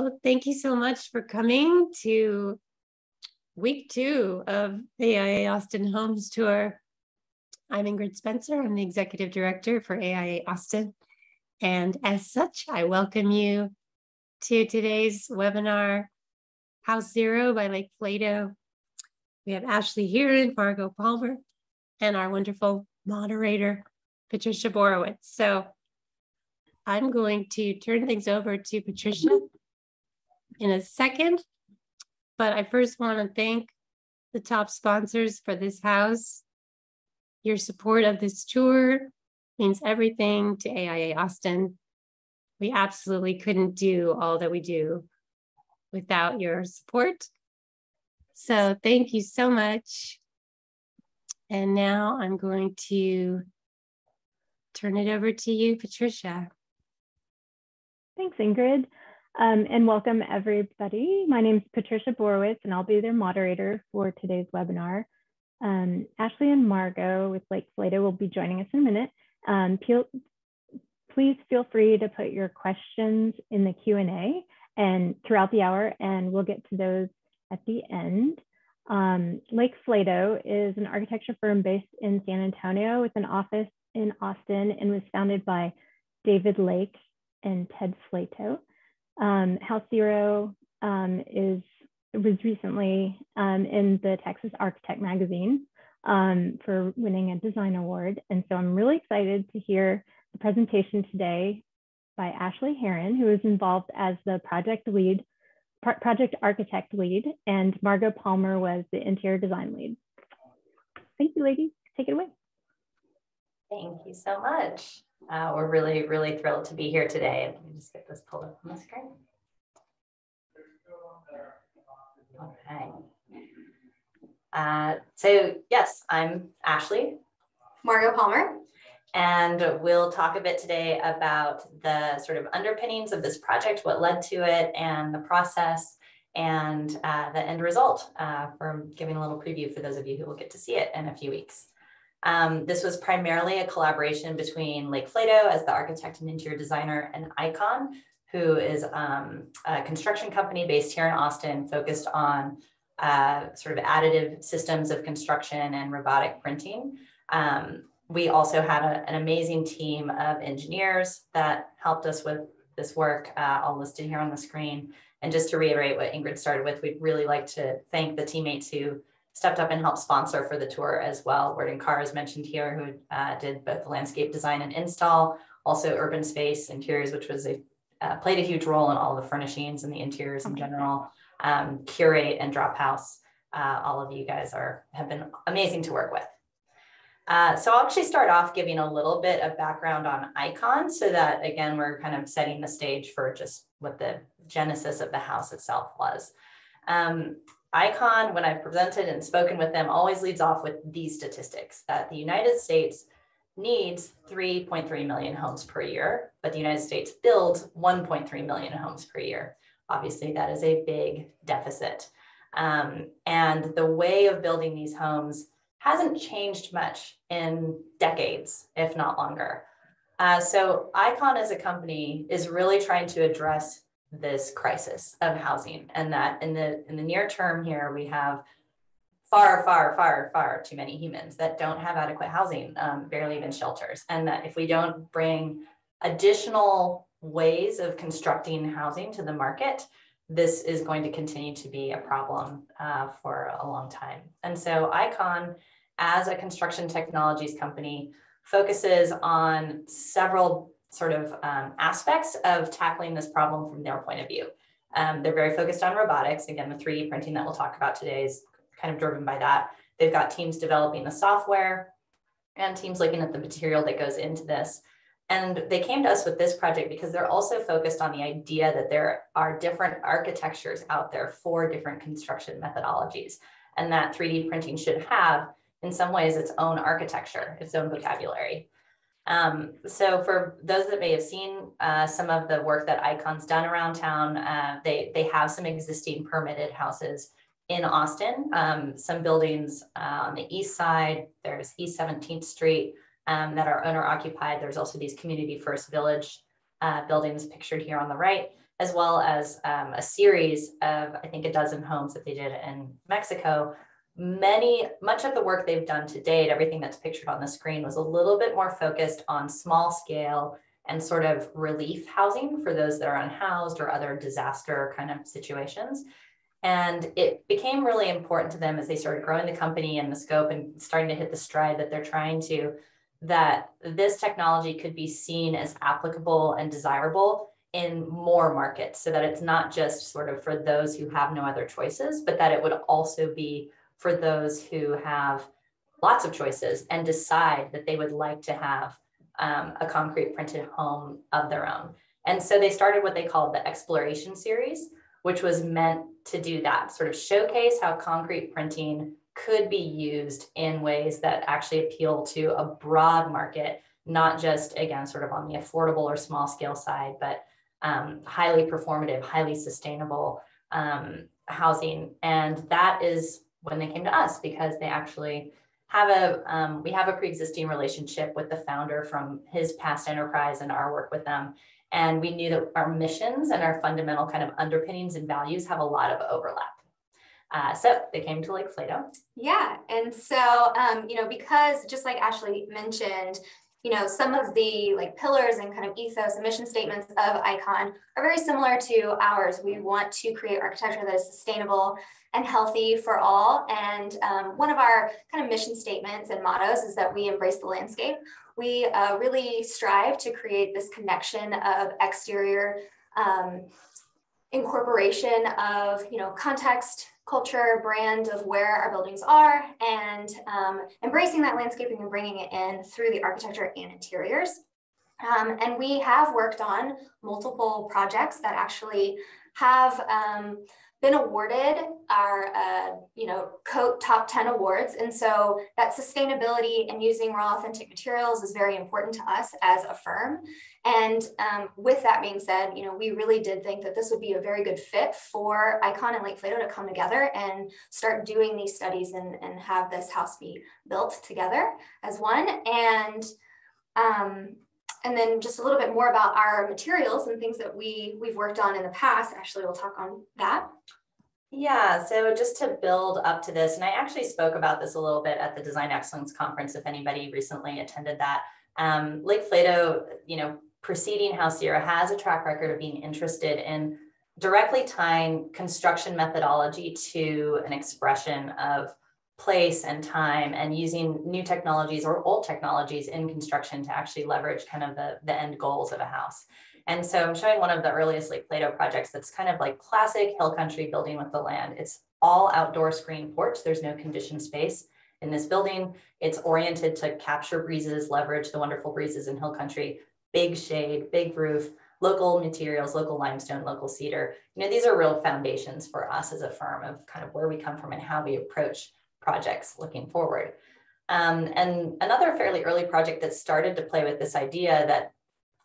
Well, thank you so much for coming to week 2 of the AIA Austin Homes Tour. I'm Ingrid Spencer. I'm the Executive Director for AIA Austin. And as such, I welcome you to today's webinar, House Zero by Lake Flato. We have Ashley here, Margot Palmer, and our wonderful moderator, Patricia Borowitz. So I'm going to turn things over to Patricia in a second, but I first want to thank the top sponsors for this house. Your support of this tour means everything to AIA Austin. We absolutely couldn't do all that we do without your support. So thank you so much. And now I'm going to turn it over to you, Patricia. Thanks, Ingrid. And welcome everybody. My name is Patricia Borowitz and I'll be their moderator for today's webinar. Ashley and Margot with Lake Flato will be joining us in a minute. Please feel free to put your questions in the Q&A and throughout the hour, and we'll get to those at the end. Lake Flato is an architecture firm based in San Antonio with an office in Austin and was founded by David Lake and Ted Flato. House Zero was recently in the Texas Architect magazine for winning a design award. And so I'm really excited to hear the presentation today by Ashley Heron, who is involved as the project architect lead, and Margot Palmer was the interior design lead. Thank you, ladies. Take it away. Thank you so much. We're really, really thrilled to be here today. Let me just get this pulled up on the screen. Okay. So yes, I'm Ashley. Margot Palmer. And we'll talk a bit today about the sort of underpinnings of this project, what led to it, and the process, and the end result, for giving a little preview for those of you who will get to see it in a few weeks. This was primarily a collaboration between Lake Flato as the architect and interior designer and Icon, who is a construction company based here in Austin focused on sort of additive systems of construction and robotic printing. We also had an amazing team of engineers that helped us with this work, all listed here on the screen. And just to reiterate what Ingrid started with, we'd really like to thank the teammates who stepped up and helped sponsor for the tour as well. Worden Carr is mentioned here, who did both the landscape design and install, also urban space interiors, which was played a huge role in all the furnishings and the interiors in general. Curate and Drop House, all of you guys have been amazing to work with. So I'll actually start off giving a little bit of background on Icon so that, again, we're kind of setting the stage for just what the genesis of the house itself was. Icon, when I've presented and spoken with them, always leads off with these statistics, that the United States needs 3.3 million homes per year, but the United States builds 1.3 million homes per year. Obviously, that is a big deficit. And the way of building these homes hasn't changed much in decades, if not longer. So Icon as a company is really trying to address this crisis of housing, and that in the near term here, we have far too many humans that don't have adequate housing, barely even shelters. And that if we don't bring additional ways of constructing housing to the market, this is going to continue to be a problem for a long time. And so Icon, as a construction technologies company, focuses on several sort of aspects of tackling this problem from their point of view. They're very focused on robotics. Again, the 3D printing that we'll talk about today is kind of driven by that. They've got teams developing the software and teams looking at the material that goes into this. And they came to us with this project because they're also focused on the idea that there are different architectures out there for different construction methodologies, and that 3D printing should have, in some ways, its own architecture, its own vocabulary. So for those that may have seen some of the work that Icon's done around town, they have some existing permitted houses in Austin, some buildings on the east side. There's East 17th Street, that are owner occupied. There's also these community first village buildings pictured here on the right. as well as a series of, I think, a dozen homes that they did in Mexico. Much of the work they've done to date, everything that's pictured on the screen, was a little bit more focused on small scale and sort of relief housing for those that are unhoused or other disaster kind of situations. And it became really important to them as they started growing the company and the scope and starting to hit the stride that they're trying to, that this technology could be seen as applicable and desirable in more markets, so that it's not just sort of for those who have no other choices, but that it would also be for those who have lots of choices and decide that they would like to have a concrete printed home of their own. And so they started what they called the Exploration Series, which was meant to do that, sort of showcase how concrete printing could be used in ways that actually appeal to a broad market, not just, again, sort of on the affordable or small scale side, but highly performative, highly sustainable housing. And that is when they came to us, because they actually have we have a pre-existing relationship with the founder from his past enterprise and our work with them. And we knew that our missions and our fundamental kind of underpinnings and values have a lot of overlap. So they came to Lake Flato. Yeah, and so, because just like Ashley mentioned, some of the pillars and kind of ethos and mission statements of Icon are very similar to ours. We want to create architecture that is sustainable and healthy for all. And one of our kind of mission statements and mottos is that we embrace the landscape. We really strive to create this connection of exterior incorporation of, context, culture, brand of where our buildings are, and embracing that landscaping and bringing it in through the architecture and interiors. And we have worked on multiple projects that actually have been awarded our, COAT Top 10 awards. And so that sustainability and using raw authentic materials is very important to us as a firm. And with that being said, we really did think that this would be a very good fit for Icon and Lake Flato to come together and start doing these studies and have this house be built together as one. And then just a little bit more about our materials and things that we've worked on in the past. Ashley will talk on that. Yeah, so just to build up to this, and I actually spoke about this a little bit at the Design Excellence Conference, if anybody recently attended that. Lake Flato, preceding House Sierra, has a track record of being interested in directly tying construction methodology to an expression of place and time, and using new technologies or old technologies in construction to actually leverage kind of the end goals of a house. And so I'm showing one of the earliest Lake Flato projects that's kind of like classic hill country building with the land. It's all outdoor screen porch. There's no conditioned space in this building. It's oriented to capture breezes, leverage the wonderful breezes in hill country, big shade, big roof, local materials, local limestone, local cedar. These are real foundations for us as a firm of kind of where we come from and how we approach projects looking forward. And another fairly early project that started to play with this idea that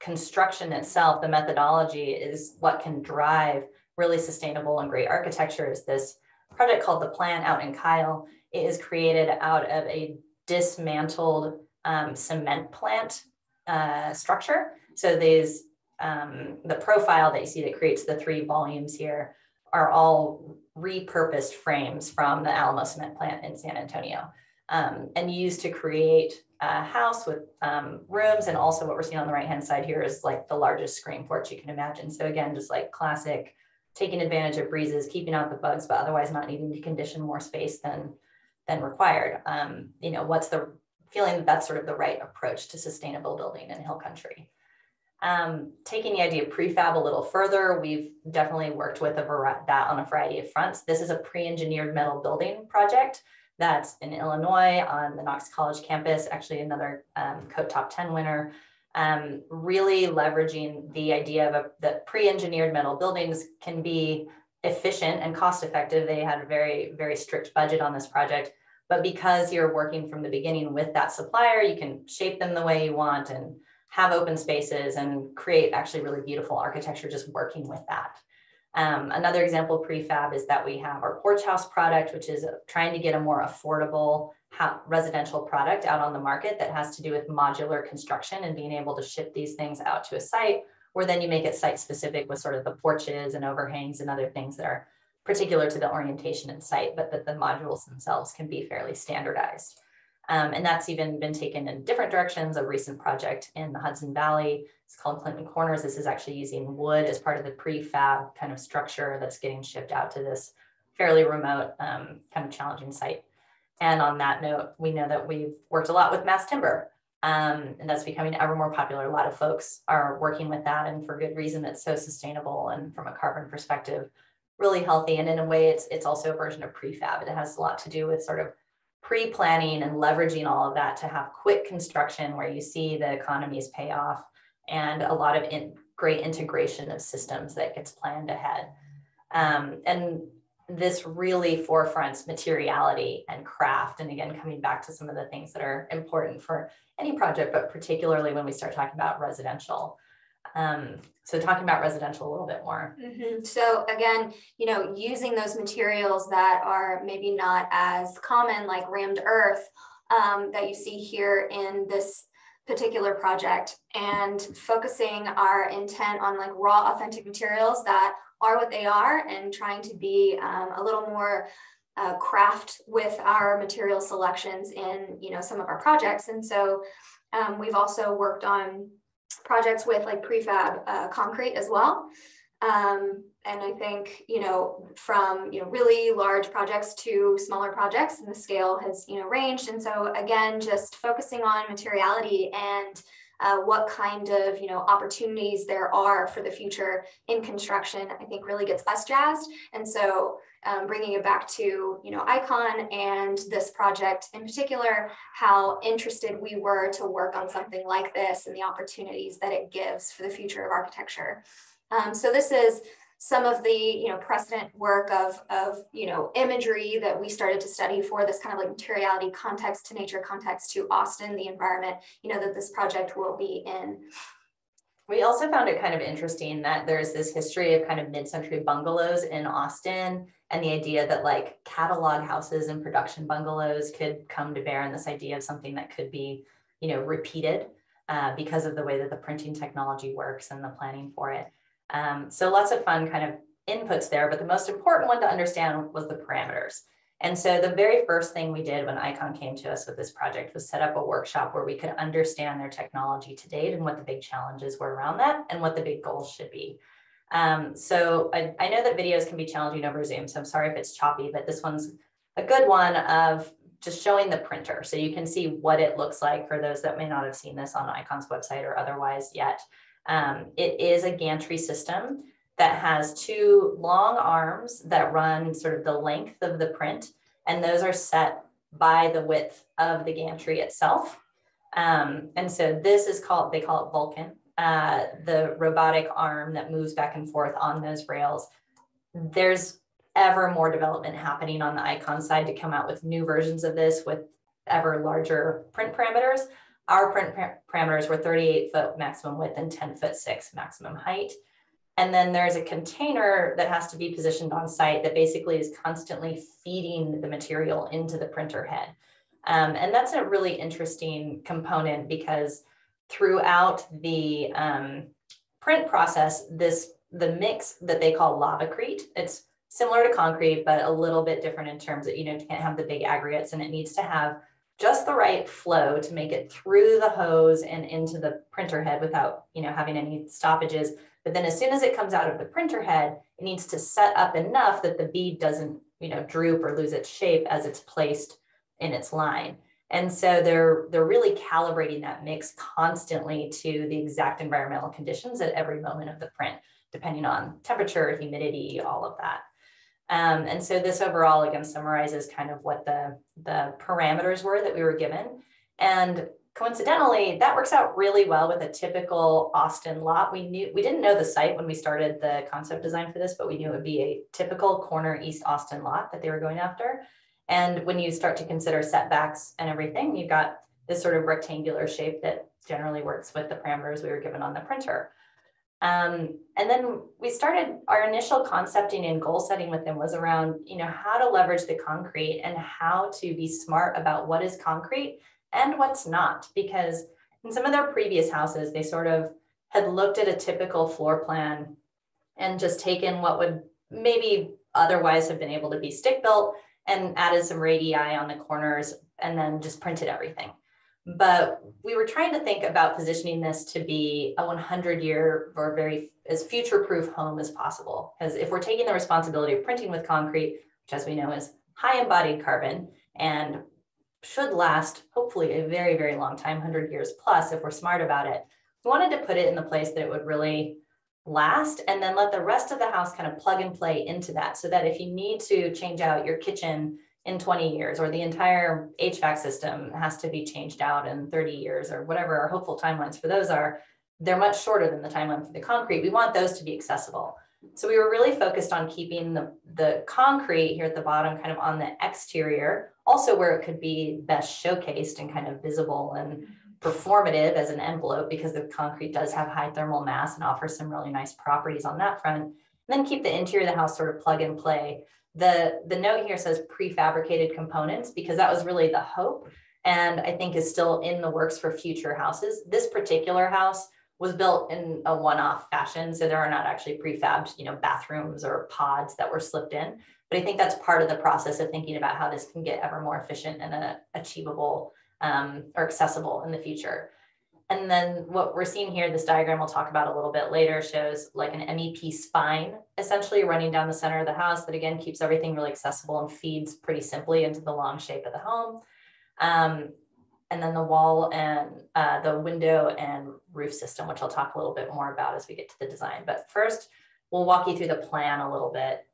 construction itself, the methodology, is what can drive really sustainable and great architecture is this project called The Plan out in Kyle. It is created out of a dismantled cement plant structure. So these, the profile that you see that creates the 3 volumes here are all repurposed frames from the Alamo cement plant in San Antonio, and used to create a house with rooms. And also what we're seeing on the right-hand side here is like the largest screen porch you can imagine. So again, just like classic, taking advantage of breezes, keeping out the bugs, but otherwise not needing to condition more space than required. What's the feeling that that's sort of the right approach to sustainable building in hill country. Taking the idea of prefab a little further, we've definitely worked with that on a variety of fronts. This is a pre-engineered metal building project that's in Illinois on the Knox College campus, actually another COAT Top 10 winner, really leveraging the idea of that pre-engineered metal buildings can be efficient and cost-effective. They had a very, very strict budget on this project, but because you're working from the beginning with that supplier, you can shape them the way you want and have open spaces and create actually really beautiful architecture just working with that. Another example of prefab is that we have our Porch House product, which is trying to get a more affordable residential product out on the market that has to do with modular construction and being able to ship these things out to a site or then you make it site specific with sort of the porches and overhangs and other things that are particular to the orientation and site, but that the modules themselves can be fairly standardized. And that's even been taken in different directions. A recent project in the Hudson Valley, it's called Clinton Corners. This is actually using wood as part of the prefab kind of structure that's getting shipped out to this fairly remote, kind of challenging site. And on that note, we know that we've worked a lot with mass timber, and that's becoming ever more popular. A lot of folks are working with that, and for good reason. It's so sustainable, and from a carbon perspective, really healthy. And in a way, it's also a version of prefab. It has a lot to do with sort of pre-planning and leveraging all of that to have quick construction where you see the economies pay off, and a lot of great integration of systems that gets planned ahead. And this really forefronts materiality and craft. And again, coming back to some of the things that are important for any project, but particularly when we start talking about residential. So talking about residential a little bit more. So again, you know, using those materials that are maybe not as common, like rammed earth, that you see here in this particular project, and focusing our intent on like raw, authentic materials that are what they are, and trying to be a little more craft with our material selections in, you know, some of our projects. And so we've also worked on projects with like prefab concrete as well. And I think, you know, from, you know, really large projects to smaller projects, and the scale has, you know, ranged. And so again, just focusing on materiality and what kind of, you know, opportunities there are for the future in construction, I think really gets us jazzed. And so bringing it back to, you know, Icon and this project in particular, how interested we were to work on something like this and the opportunities that it gives for the future of architecture. So this is some of the, you know, precedent work of, you know, imagery that we started to study for this kind of like materiality context to nature context to Austin, the environment, you know, that this project will be in. We also found it kind of interesting that there's this history of kind of mid-century bungalows in Austin, and the idea that like catalog houses and production bungalows could come to bear, in this idea of something that could be, you know, repeated because of the way that the printing technology works and the planning for it. So lots of fun kind of inputs there, but the most important one to understand was the parameters. And so the very first thing we did when Icon came to us with this project was set up a workshop where we could understand their technology to date and what the big challenges were around that and what the big goals should be. So I know that videos can be challenging over Zoom, so I'm sorry if it's choppy, but this one's a good one of just showing the printer. So you can see what it looks like for those that may not have seen this on Icon's website or otherwise yet. It is a gantry system that has two long arms that run sort of the length of the print, and those are set by the width of the gantry itself. And so this is called, they call it Vulcan, the robotic arm that moves back and forth on those rails. There's ever more development happening on the Icon side to come out with new versions of this with ever larger print parameters. Our print parameters were 38-foot maximum width and 10'6" maximum height. And then there's a container that has to be positioned on site that basically is constantly feeding the material into the printer head. And that's a really interesting component because throughout the print process, the mix that they call lavacrete, it's similar to concrete, but a little bit different in terms that, you know, you can't have the big aggregates, and it needs to have just the right flow to make it through the hose and into the printer head without, you know, having any stoppages. But then as soon as it comes out of the printer head, it needs to set up enough that the bead doesn't, you know, droop or lose its shape as it's placed in its line. And so they're really calibrating that mix constantly to the exact environmental conditions at every moment of the print, depending on temperature, humidity, all of that. And so this overall, again, summarizes kind of what the parameters were that we were given. And coincidentally, that works out really well with a typical Austin lot. We didn't know the site when we started the concept design for this, but we knew it would be a typical corner East Austin lot that they were going after. And when you start to consider setbacks and everything, you've got this sort of rectangular shape that generally works with the parameters we were given on the printer. And then we started our initial concepting and goal setting with them was around, you know, how to leverage the concrete and how to be smart about what is concrete and what's not, because in some of their previous houses, they sort of had looked at a typical floor plan and just taken what would maybe otherwise have been able to be stick built and added some radii on the corners and then just printed everything. But we were trying to think about positioning this to be a 100-year or very as future-proof home as possible. Because if we're taking the responsibility of printing with concrete, which as we know is high embodied carbon and should last hopefully a very, very long time, 100 years plus if we're smart about it, we wanted to put it in the place that it would really last and then let the rest of the house kind of plug and play into that, so that if you need to change out your kitchen in 20 years or the entire HVAC system has to be changed out in 30 years or whatever our hopeful timelines for those are, they're much shorter than the timeline for the concrete. We want those to be accessible. So we were really focused on keeping the concrete here at the bottom kind of on the exterior, also where it could be best showcased and kind of visible and performative as an envelope, because the concrete does have high thermal mass and offers some really nice properties on that front. And then keep the interior of the house sort of plug and play. The note here says prefabricated components because that was really the hope, and I think is still in the works for future houses. This particular house was built in a one-off fashion, so there are not actually prefabbed, bathrooms or pods that were slipped in. But I think that's part of the process of thinking about how this can get ever more efficient and achievable or accessible in the future. And then what we're seeing here, this diagram we'll talk about a little bit later, shows like an MEP spine, essentially running down the center of the house that again keeps everything really accessible and feeds pretty simply into the long shape of the home. And then the wall and the window and roof system, which I'll talk a little bit more about as we get to the design. But first, we'll walk you through the plan a little bit.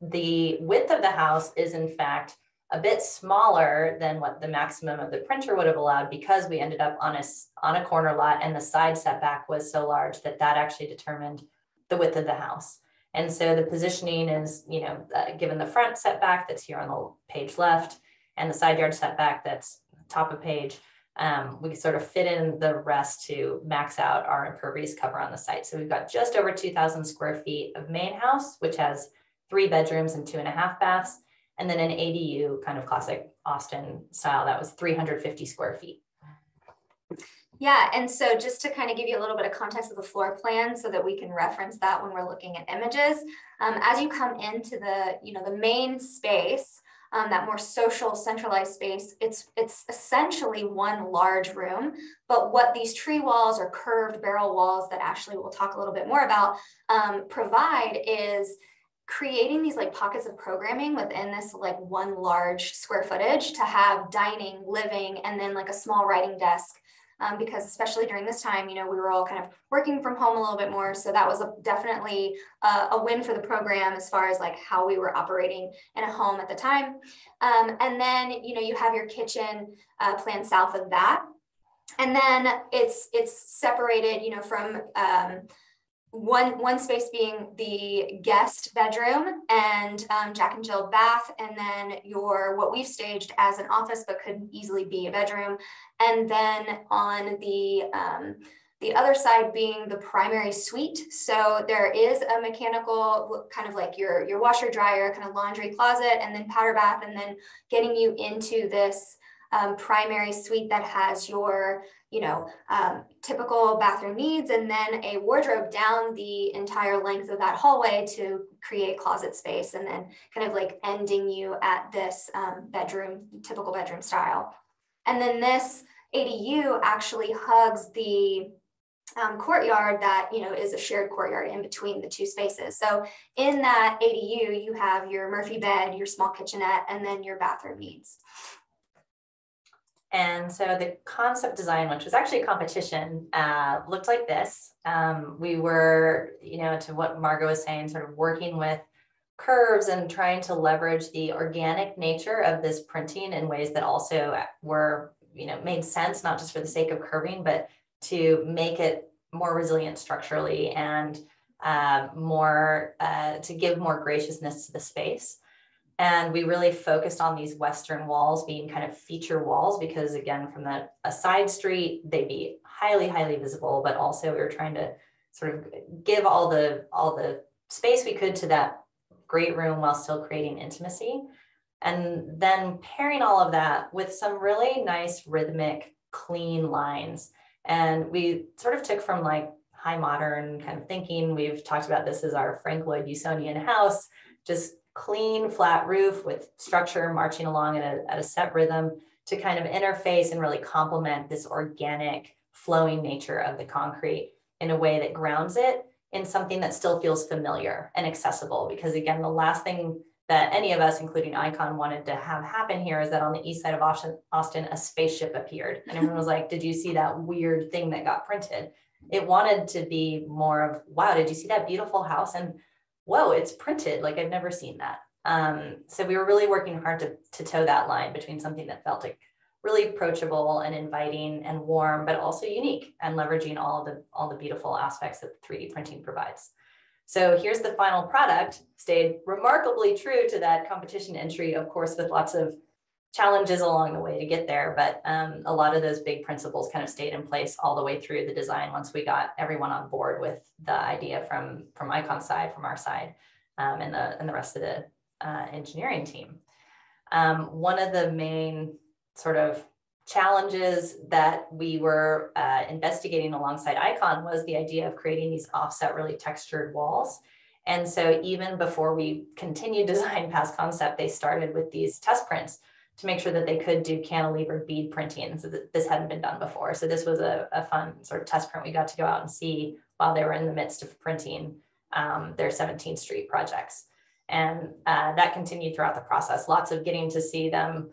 The width of the house is in fact a bit smaller than what the maximum of the printer would have allowed, because we ended up on a corner lot and the side setback was so large that actually determined the width of the house. And so the positioning is, given the front setback that's here on the page left and the side yard setback that's top of page, we sort of fit in the rest to max out our impervious cover on the site. So we've got just over 2,000 square feet of main house, which has 3 bedrooms and 2.5 baths. And then an ADU, kind of classic Austin style, that was 350 square feet. Yeah, and so just to kind of give you a little bit of context of the floor plan so that we can reference that when we're looking at images, as you come into the main space, that more social centralized space, it's essentially one large room. But what these tree walls or curved barrel walls that Ashley will talk a little bit more about provide is creating these like pockets of programming within this like one large square footage to have dining, living, and then like a small writing desk. Because especially during this time, we were all kind of working from home a little bit more. So that was definitely a win for the program as far as like how we were operating in a home at the time. And then, you have your kitchen planned south of that. And then it's separated, from one space being the guest bedroom and Jack and Jill bath, and then what we've staged as an office but could easily be a bedroom, and then on the other side being the primary suite. So there is a mechanical kind of like your washer dryer, kind of laundry closet, and then powder bath, and then getting you into this primary suite that has your typical bathroom needs, and then a wardrobe down the entire length of that hallway to create closet space, and then kind of like ending you at this typical bedroom style. And then this ADU actually hugs the courtyard that is a shared courtyard in between the two spaces. So in that ADU, you have your Murphy bed, your small kitchenette, and then your bathroom needs. And so the concept design, which was actually a competition, looked like this. We were, to what Margot was saying, sort of working with curves and trying to leverage the organic nature of this printing in ways that also were, made sense, not just for the sake of curving, but to make it more resilient structurally and to give more graciousness to the space. And we really focused on these Western walls being kind of feature walls, because again, from a side street, they'd be highly, highly visible, but also we were trying to sort of give all the space we could to that great room while still creating intimacy. And then pairing all of that with some really nice rhythmic, clean lines. And we sort of took from like high modern kind of thinking. We've talked about this as our Frank Lloyd Usonian house, just clean, flat roof with structure marching along at a set rhythm to kind of interface and really complement this organic flowing nature of the concrete in a way that grounds it in something that still feels familiar and accessible. Because again, the last thing that any of us, including Icon, wanted to have happen here is that on the east side of Austin, a spaceship appeared. And everyone was like, did you see that weird thing that got printed? It wanted to be more of, wow, did you see that beautiful house? And whoa, it's printed, like I've never seen that. So we were really working hard to toe that line between something that felt like really approachable and inviting and warm, but also unique, and leveraging all the beautiful aspects that 3D printing provides. So here's the final product. Stayed remarkably true to that competition entry, of course, with lots of challenges along the way to get there. But a lot of those big principles kind of stayed in place all the way through the design once we got everyone on board with the idea from Icon's side, from our side, and the rest of the engineering team. One of the main sort of challenges that we were investigating alongside Icon was the idea of creating these offset, really textured walls. And so even before we continued design past concept, they started with these test prints to make sure that they could do cantilever bead printing. So that this hadn't been done before. So this was a fun sort of test print we got to go out and see while they were in the midst of printing their 17th Street projects. And that continued throughout the process. Lots of getting to see them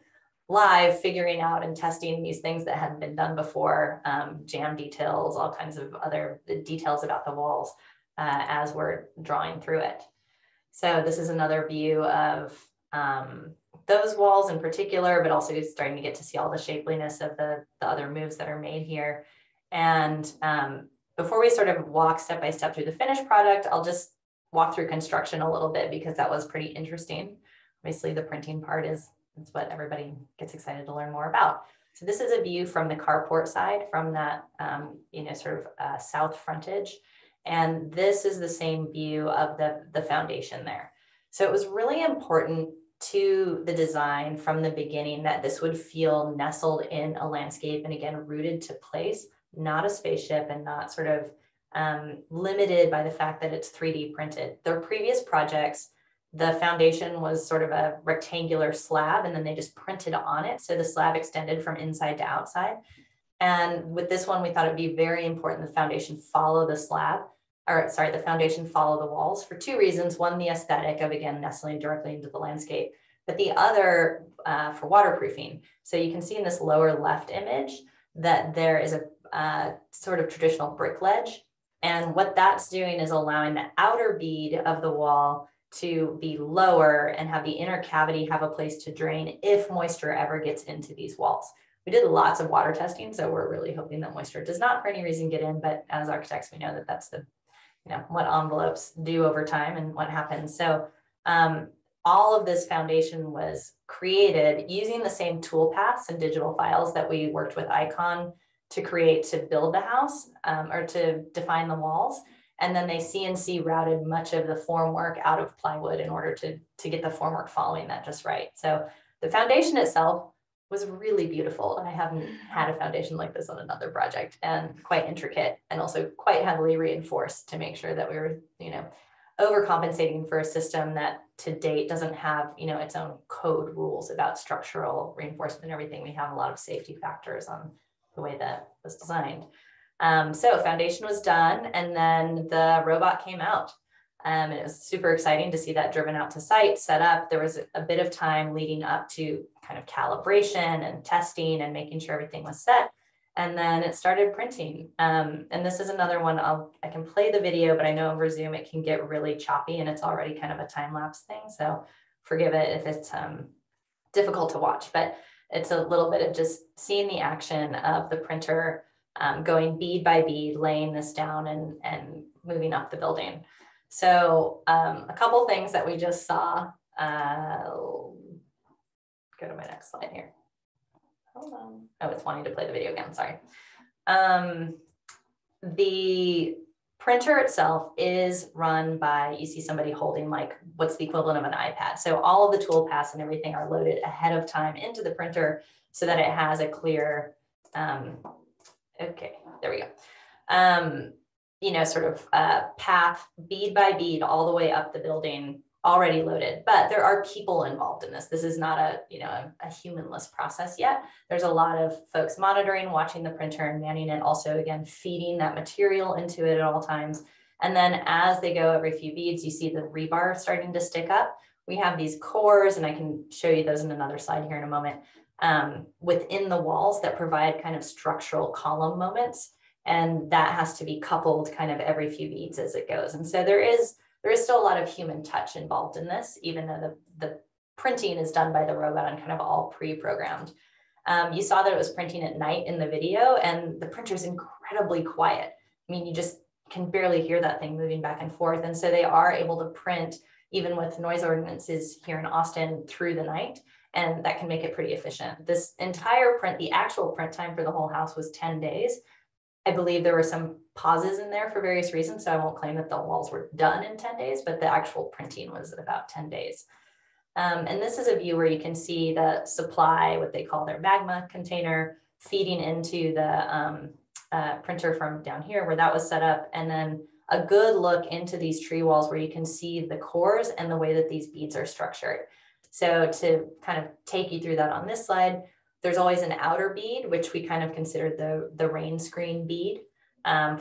live, figuring out and testing these things that hadn't been done before, jam details, all kinds of other details about the walls as we're drawing through it. So this is another view of those walls in particular, but also starting to get to see all the shapeliness of the other moves that are made here. And before we sort of walk step by step through the finished product, I'll just walk through construction a little bit because that was pretty interesting. Obviously, the printing part is what everybody gets excited to learn more about. So this is a view from the carport side, from that sort of south frontage. And this is the same view of the foundation there. So it was really important to the design from the beginning that this would feel nestled in a landscape and again, rooted to place, not a spaceship and not sort of limited by the fact that it's 3D printed. Their previous projects, the foundation was sort of a rectangular slab and then they just printed on it. So the slab extended from inside to outside. And with this one, we thought it'd be very important the foundation follow the slab, or sorry, the foundation follow the walls for two reasons. One, the aesthetic of, again, nestling directly into the landscape, but the other for waterproofing. So you can see in this lower left image that there is a sort of traditional brick ledge. And what that's doing is allowing the outer bead of the wall to be lower and have the inner cavity have a place to drain if moisture ever gets into these walls. We did lots of water testing, so we're really hoping that moisture does not for any reason get in, but as architects, we know that that's the, what envelopes do over time and what happens. So all of this foundation was created using the same tool paths and digital files that we worked with Icon to create to build the house or to define the walls. And then they CNC routed much of the formwork out of plywood in order to get the formwork following that just right. So the foundation itself was really beautiful. And I haven't had a foundation like this on another project, and quite intricate and also quite heavily reinforced to make sure that we were, overcompensating for a system that to date doesn't have, its own code rules about structural reinforcement and everything. We have a lot of safety factors on the way that was designed. So foundation was done, and then the robot came out. And it was super exciting to see that driven out to site, set up. There was a bit of time leading up to kind of calibration and testing and making sure everything was set. And then it started printing. And this is another one, I can play the video, but I know over Zoom it can get really choppy and it's already kind of a time-lapse thing. So forgive it if it's difficult to watch, but it's a little bit of just seeing the action of the printer going bead by bead, laying this down and moving up the building. So a couple things that we just saw. Go to my next slide here. Hold on. Oh, it's wanting to play the video again. Sorry. The printer itself is run by, you see somebody holding like what's the equivalent of an iPad. So all of the tool paths and everything are loaded ahead of time into the printer so that it has a clear, okay, there we go. sort of path bead by bead all the way up the building, already loaded, but there are people involved in this. This is not a humanless process yet. There's a lot of folks monitoring, watching the printer and manning it, also again, feeding that material into it at all times. And then as they go every few beads, you see the rebar starting to stick up. We have these cores, and I can show you those in another slide here in a moment, within the walls that provide kind of structural column moments. And that has to be coupled kind of every few beads as it goes. And so there is still a lot of human touch involved in this, even though the printing is done by the robot and kind of all pre-programmed. You saw that it was printing at night in the video, and the printer is incredibly quiet. I mean, you just can barely hear that thing moving back and forth. And so they are able to print, even with noise ordinances here in Austin, through the night, and that can make it pretty efficient. This entire print, the actual print time for the whole house was 10 days. I believe there were some pauses in there for various reasons, so I won't claim that the walls were done in 10 days, but the actual printing was about 10 days. And this is a view where you can see the supply, what they call their magma container, feeding into the printer from down here where that was set up, and then a good look into these tree walls where you can see the cores and the way that these beads are structured. So to kind of take you through that on this slide, there's always an outer bead, which we kind of consider the rain screen bead,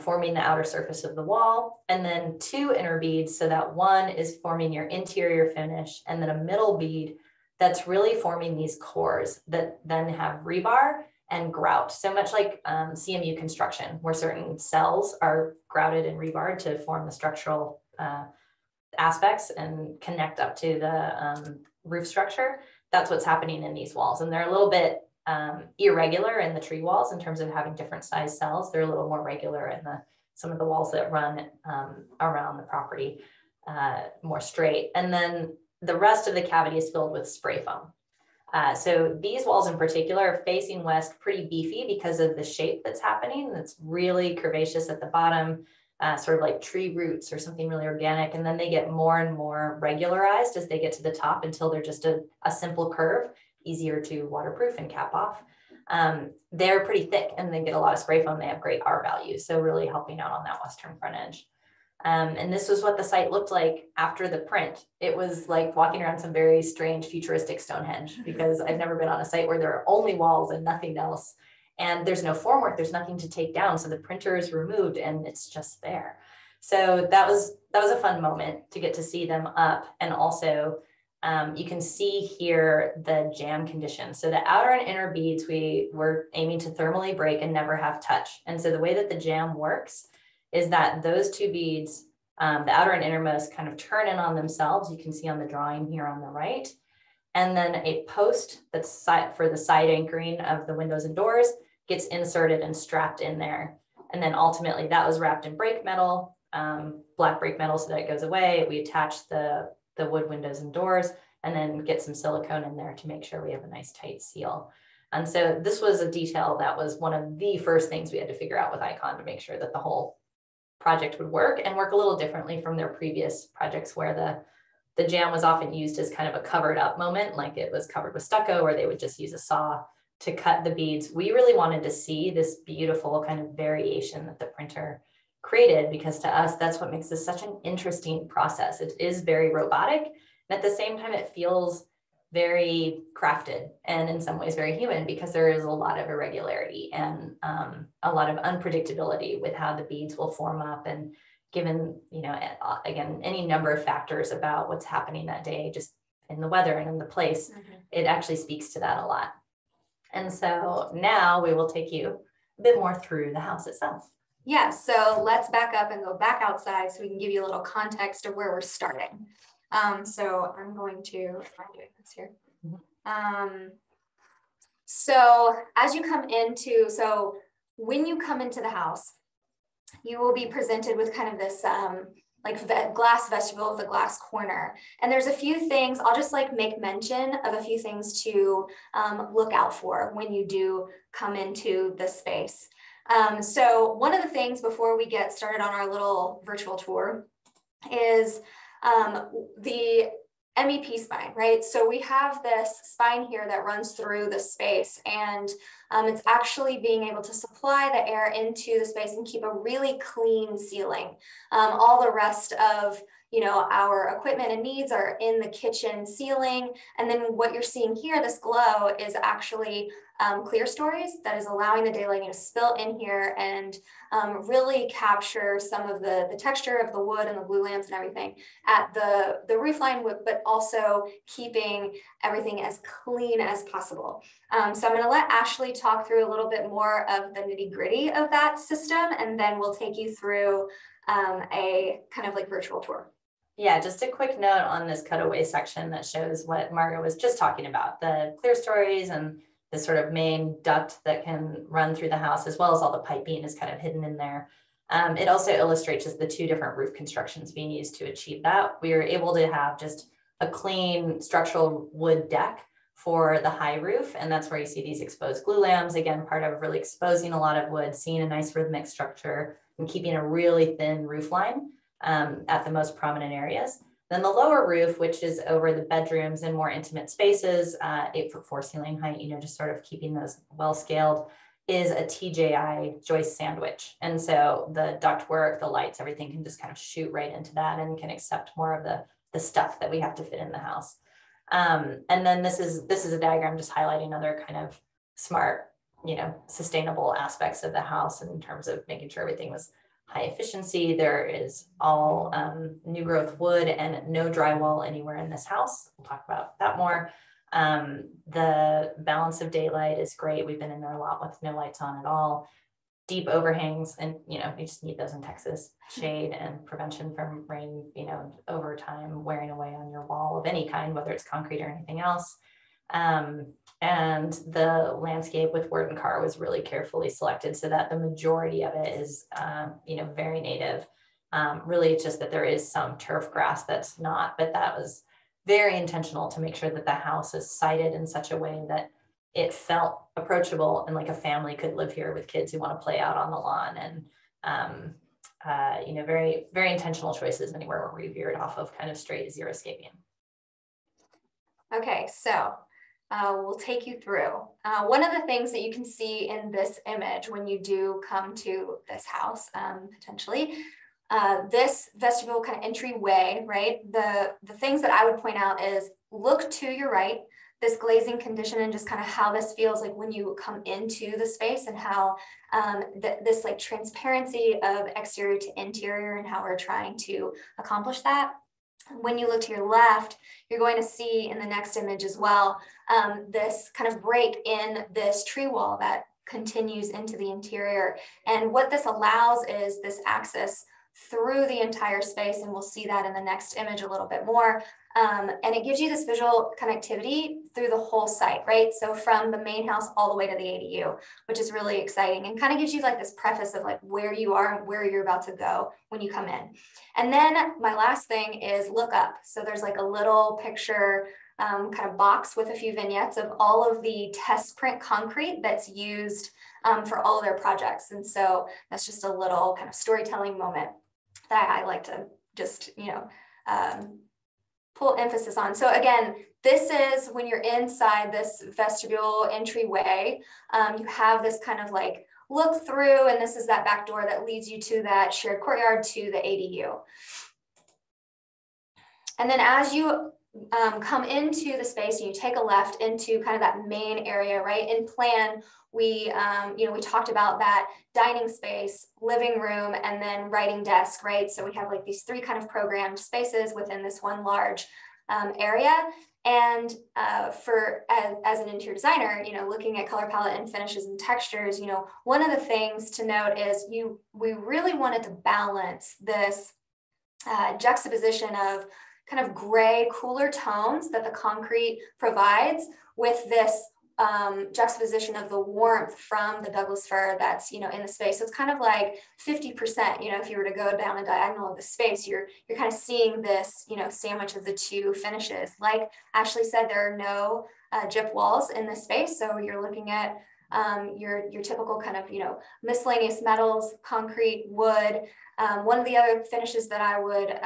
forming the outer surface of the wall, and then two inner beads, so that one is forming your interior finish, and then a middle bead that's really forming these cores that then have rebar and grout. So much like CMU construction, where certain cells are grouted and rebarred to form the structural aspects and connect up to the roof structure. That's what's happening in these walls. And they're a little bit irregular in the tree walls in terms of having different size cells. They're a little more regular in some of the walls that run around the property, more straight. And then the rest of the cavity is filled with spray foam. So these walls in particular are facing west, pretty beefy because of the shape that's happening. It's really curvaceous at the bottom, sort of like tree roots or something really organic. And then they get more and more regularized as they get to the top until they're just a simple curve, easier to waterproof and cap off. They're pretty thick and they get a lot of spray foam. They have great R values, so really helping out on that western front edge. And this was what the site looked like after the print. It was like walking around some very strange futuristic Stonehenge, because I've never been on a site where there are only walls and nothing else. And there's no formwork, there's nothing to take down. So the printer is removed and it's just there. So that was a fun moment to get to see them up. And also you can see here the jam condition. So the outer and inner beads, we were aiming to thermally break and never have touch. And so the way that the jam works is that those two beads, the outer and innermost, kind of turn in on themselves. You can see on the drawing here on the right. And then a post that's for the side anchoring of the windows and doors gets inserted and strapped in there. And then ultimately that was wrapped in brake metal, black brake metal, so that it goes away. We attach the wood windows and doors, and then get some silicone in there to make sure we have a nice tight seal. And so this was a detail that was one of the first things we had to figure out with Icon to make sure that the whole project would work, and work a little differently from their previous projects, where the jam was often used as kind of a covered up moment, like it was covered with stucco, or they would just use a saw to cut the beads. We really wanted to see this beautiful kind of variation that the printer created, because to us, that's what makes this such an interesting process. It is very robotic, and at the same time, it feels very crafted and in some ways very human, because there is a lot of irregularity and a lot of unpredictability with how the beads will form up, and given, again, any number of factors about what's happening that day, just in the weather and in the place, it actually speaks to that a lot. And so now we will take you a bit more through the house itself. Yeah, so let's back up and go back outside so we can give you a little context of where we're starting. So I'm going to, I'm doing this here. So as you come into, so when you come into the house, you will be presented with kind of this glass vestibule with a glass corner. And there's a few things, I'll just make mention of a few things to look out for when you do come into the space. So one of the things before we get started on our little virtual tour is the MEP spine, right? So we have this spine here that runs through the space, and it's actually being able to supply the air into the space and keep a really clean ceiling. All the rest of our equipment and needs are in the kitchen ceiling. And then what you're seeing here, this glow, is actually clear stories that is allowing the daylight to spill in here and really capture some of the texture of the wood and the glue lamps and everything at the roof line, but also keeping everything as clean as possible. So I'm going to let Ashley talk through a little bit more of the nitty-gritty of that system, and then we'll take you through a kind of like virtual tour. Yeah, just a quick note on this cutaway section that shows what Margo was just talking about, the clear stories and the sort of main duct that can run through the house, as well as all the piping is kind of hidden in there. It also illustrates just the two different roof constructions being used to achieve that. We were able to have just a clean structural wood deck for the high roof, and that's where you see these exposed glue lambs, again, part of really exposing a lot of wood, seeing a nice rhythmic structure, and keeping a really thin roof line at the most prominent areas. Then the lower roof, which is over the bedrooms and more intimate spaces, 8'4" ceiling height, just sort of keeping those well scaled, is a TJI joist sandwich. And so the ductwork, the lights, everything can just kind of shoot right into that and can accept more of the stuff that we have to fit in the house. And then this is a diagram just highlighting other kind of smart, sustainable aspects of the house in terms of making sure everything was high efficiency. There is all new growth wood and no drywall anywhere in this house. We'll talk about that more. The balance of daylight is great. We've been in there a lot with no lights on at all. Deep overhangs, and we just need those in Texas. Shade and prevention from rain, over time wearing away on your wall of any kind, whether it's concrete or anything else. And the landscape with word and car was really carefully selected so that the majority of it is, very native. Really, it's just that there is some turf grass that's not, but that was very intentional to make sure that the house is sited in such a way that it felt approachable and like a family could live here with kids who want to play out on the lawn. And, very, very intentional choices anywhere where we veered off of kind of straight xeriscaping. Okay, so we'll take you through. One of the things that you can see in this image when you do come to this house, potentially, this vestibule kind of entryway, right? The things that I would point out is look to your right, this glazing condition and just kind of how this feels like when you come into the space, and how this like transparency of exterior to interior and how we're trying to accomplish that. When you look to your left, you're going to see in the next image as well, this kind of break in this tree wall that continues into the interior. And what this allows is this access through the entire space, and we'll see that in the next image a little bit more. And it gives you this visual connectivity through the whole site, right? So from the main house all the way to the ADU, which is really exciting, and kind of gives you like this preface of like where you are and where you're about to go when you come in. And then my last thing is look up. So there's like a little picture kind of box with a few vignettes of all of the test print concrete that's used for all of their projects. And so that's just a little kind of storytelling moment that I like to just, pull emphasis on. So again, this is when you're inside this vestibule entryway, you have this kind of like look through, and this is that back door that leads you to that shared courtyard to the ADU. And then as you come into the space and you take a left into kind of that main area, right? In plan, we talked about that dining space, living room, and then writing desk, right? So we have like these three kind of programmed spaces within this one large area. And as an interior designer, looking at color palette and finishes and textures, one of the things to note is we really wanted to balance this juxtaposition of kind of gray, cooler tones that the concrete provides with this juxtaposition of the warmth from the Douglas fir that's, in the space. So it's kind of like 50%, if you were to go down a diagonal of the space, you're kind of seeing this, sandwich of the two finishes. Like Ashley said, there are no gyp walls in this space. So you're looking at your typical kind of, miscellaneous metals, concrete, wood. One of the other finishes that I would,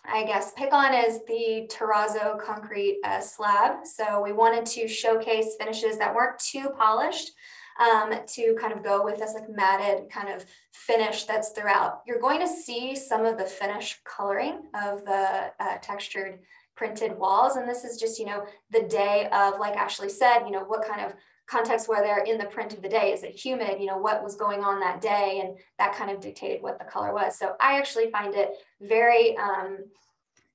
I guess, pick on is the Terrazzo concrete slab. So we wanted to showcase finishes that weren't too polished to kind of go with this like matted kind of finish that's throughout. You're going to see some of the finish coloring of the textured printed walls. And this is just, you know, the day of, like Ashley said, you know, what kind of context were there in the print of the day? Is it humid? You know, what was going on that day? And that kind of dictated what the color was. So I actually find it very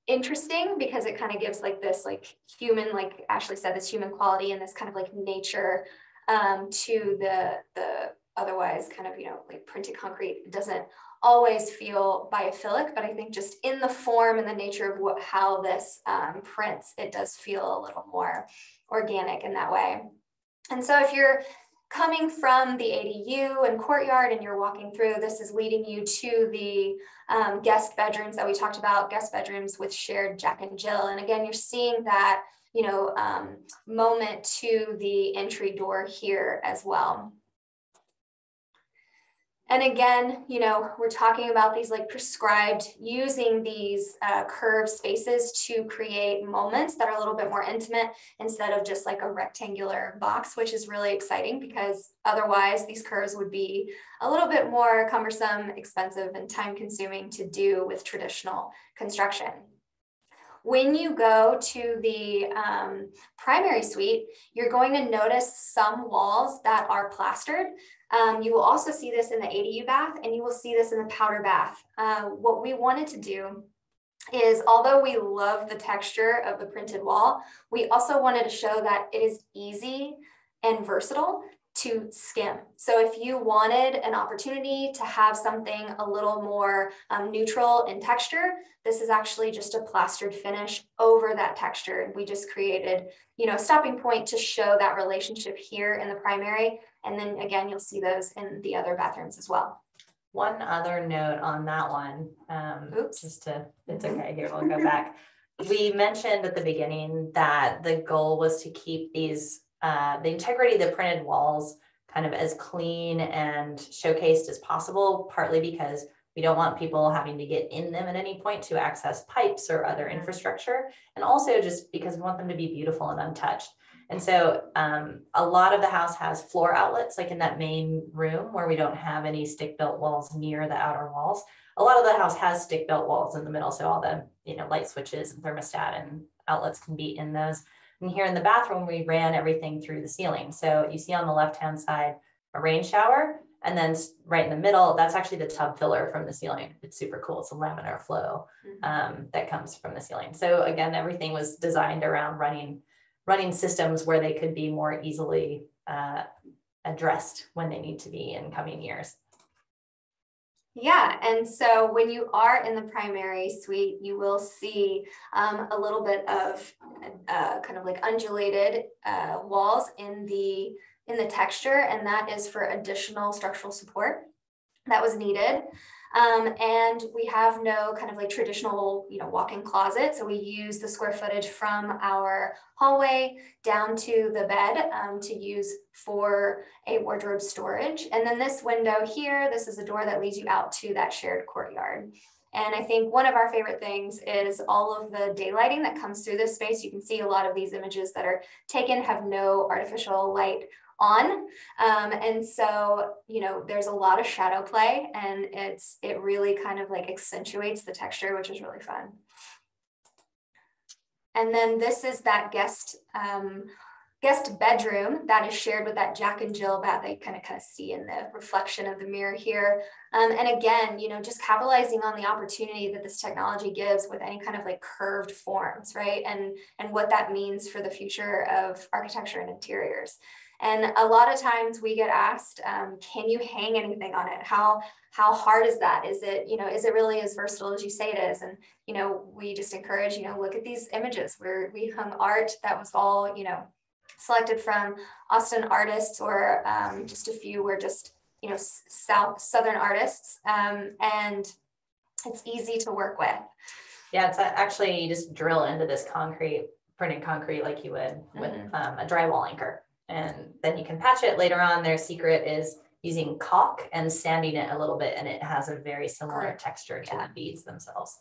interesting because it kind of gives like this like human, like Ashley said, this human quality and this kind of like nature to the otherwise kind of, you know, like printed concrete. It doesn't always feel biophilic, but I think just in the form and the nature of how this prints, it does feel a little more organic in that way. And so if you're coming from the ADU and Courtyard and you're walking through, this is leading you to the guest bedrooms that we talked about, guest bedrooms with shared Jack and Jill. And again, you're seeing that, you know, moment to the entry door here as well. And again, you know, we're talking about these like prescribed, using these curved spaces to create moments that are a little bit more intimate instead of just like a rectangular box, which is really exciting because otherwise these curves would be a little bit more cumbersome, expensive, and time consuming to do with traditional construction. When you go to the primary suite, you're going to notice some walls that are plastered. You will also see this in the ADU bath, and you will see this in the powder bath. What we wanted to do is, although we love the texture of the printed wall, we also wanted to show that it is easy and versatile to skim. So if you wanted an opportunity to have something a little more neutral in texture, this is actually just a plastered finish over that texture. We just created, you know, a stopping point to show that relationship here in the primary. And then again, you'll see those in the other bathrooms as well. One other note on that one, Oops. It's okay, here, we'll go back. We mentioned at the beginning that the goal was to keep these the integrity of the printed walls kind of as clean and showcased as possible, partly because we don't want people having to get in them at any point to access pipes or other infrastructure, and also just because we want them to be beautiful and untouched. And so a lot of the house has floor outlets, like in that main room where we don't have any stick-built walls near the outer walls. A lot of the house has stick-built walls in the middle, so all the, you know, light switches and thermostat and outlets can be in those. And here in the bathroom, we ran everything through the ceiling. So you see on the left-hand side, a rain shower, and then right in the middle, that's actually the tub filler from the ceiling. It's super cool. It's a laminar flow that comes from the ceiling. So again, everything was designed around running systems where they could be more easily addressed when they need to be in coming years. Yeah, and so when you are in the primary suite, you will see a little bit of kind of like undulated walls in the texture, and that is for additional structural support that was needed. And we have no kind of like traditional, you know, walk-in closet. So we use the square footage from our hallway down to the bed to use for a wardrobe storage. And then this window here, this is a door that leads you out to that shared courtyard. And I think one of our favorite things is all of the daylighting that comes through this space. You can see a lot of these images that are taken have no artificial light on. And so, you know, there's a lot of shadow play, and it really kind of like accentuates the texture, which is really fun. And then this is that guest bedroom that is shared with that Jack and Jill bath that you kind of see in the reflection of the mirror here. And again, you know, just capitalizing on the opportunity that this technology gives with any kind of like curved forms, right? And what that means for the future of architecture and interiors. And a lot of times we get asked, can you hang anything on it? How hard is that? Is it, you know, is it really as versatile as you say it is? And, you know, we just encourage, you know, look at these images where we hung art that was all, you know, selected from Austin artists, or just a few were just, you know, Southern artists. And it's easy to work with. Yeah, it's actually, you just drill into this printed concrete like you would with a drywall anchor. And then you can patch it later on. Their secret is using caulk and sanding it a little bit, and it has a very similar texture to the beads themselves.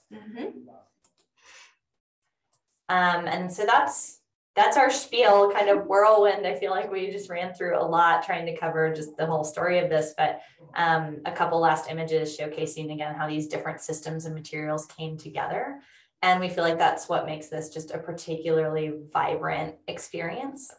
And so that's our spiel, kind of whirlwind. I feel like we just ran through a lot trying to cover just the whole story of this, but a couple last images showcasing again how these different systems and materials came together. And we feel like that's what makes this just a particularly vibrant experience.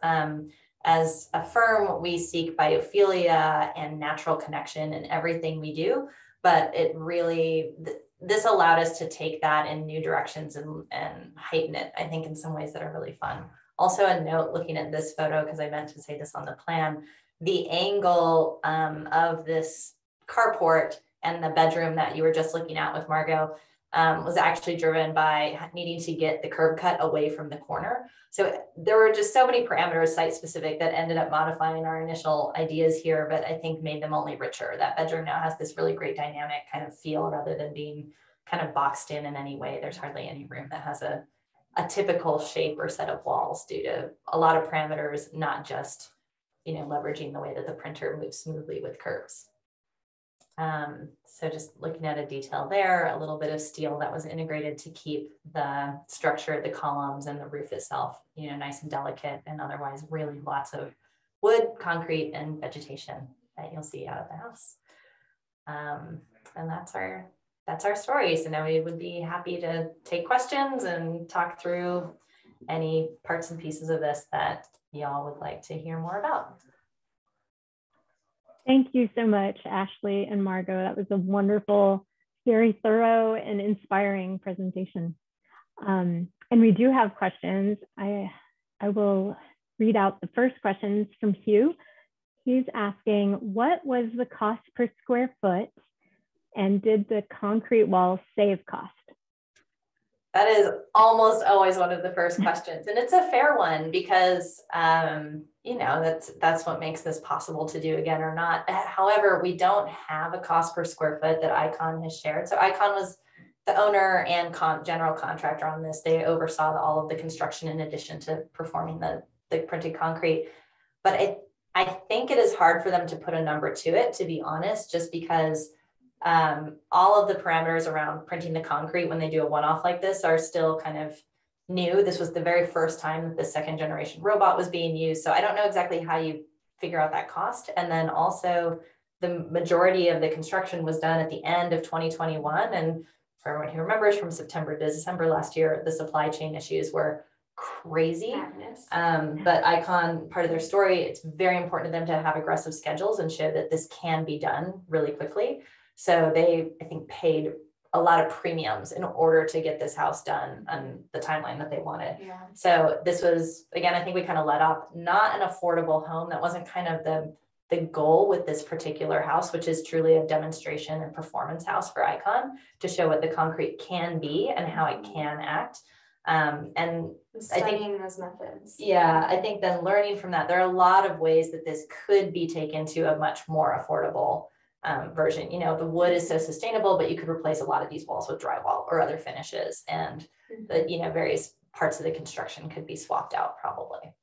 As a firm, we seek biophilia and natural connection in everything we do, but it really, this allowed us to take that in new directions and heighten it, I think, in some ways that are really fun. Also a note looking at this photo, because I meant to say this on the plan, the angle of this carport and the bedroom that you were just looking at with Margot was actually driven by needing to get the curb cut away from the corner. So there were just so many parameters site specific that ended up modifying our initial ideas here, but I think made them only richer. That bedroom now has this really great dynamic kind of feel rather than being kind of boxed in any way. There's hardly any room that has a typical shape or set of walls due to a lot of parameters, not just, you know, leveraging the way that the printer moves smoothly with curves. So just looking at a detail there, a little bit of steel that was integrated to keep the structure of the columns and the roof itself, you know, nice and delicate, and otherwise really lots of wood, concrete, and vegetation that you'll see out of the house. And that's our story. So now we would be happy to take questions and talk through any parts and pieces of this that y'all would like to hear more about. Thank you so much, Ashley and Margot. That was a wonderful, very thorough and inspiring presentation. And we do have questions. I will read out the first questions from Hugh. He's asking, what was the cost per square foot, and did the concrete walls save cost? That is almost always one of the first questions. And it's a fair one because, you know, that's what makes this possible to do again or not. However, we don't have a cost per square foot that Icon has shared. So Icon was the owner and general contractor on this. They oversaw all of the construction in addition to performing the printed concrete. But I think it is hard for them to put a number to it, to be honest, just because all of the parameters around printing the concrete when they do a one-off like this are still kind of new. This was the very first time that the second generation robot was being used. So I don't know exactly how you figure out that cost. And then also the majority of the construction was done at the end of 2021. And for everyone who remembers, from September to December last year, the supply chain issues were crazy. But Icon, part of their story, it's very important to them to have aggressive schedules and show that this can be done really quickly. So they, I think, paid a lot of premiums in order to get this house done on the timeline that they wanted. Yeah. So this was, again, I think we kind of let off, not an affordable home. That wasn't kind of the goal with this particular house, which is truly a demonstration and performance house for Icon to show what the concrete can be and how it can act. And studying those methods. Yeah, I think then learning from that, there are a lot of ways that this could be taken to a much more affordable version. You know, the wood is so sustainable, but you could replace a lot of these walls with drywall or other finishes, and the, you know, various parts of the construction could be swapped out probably.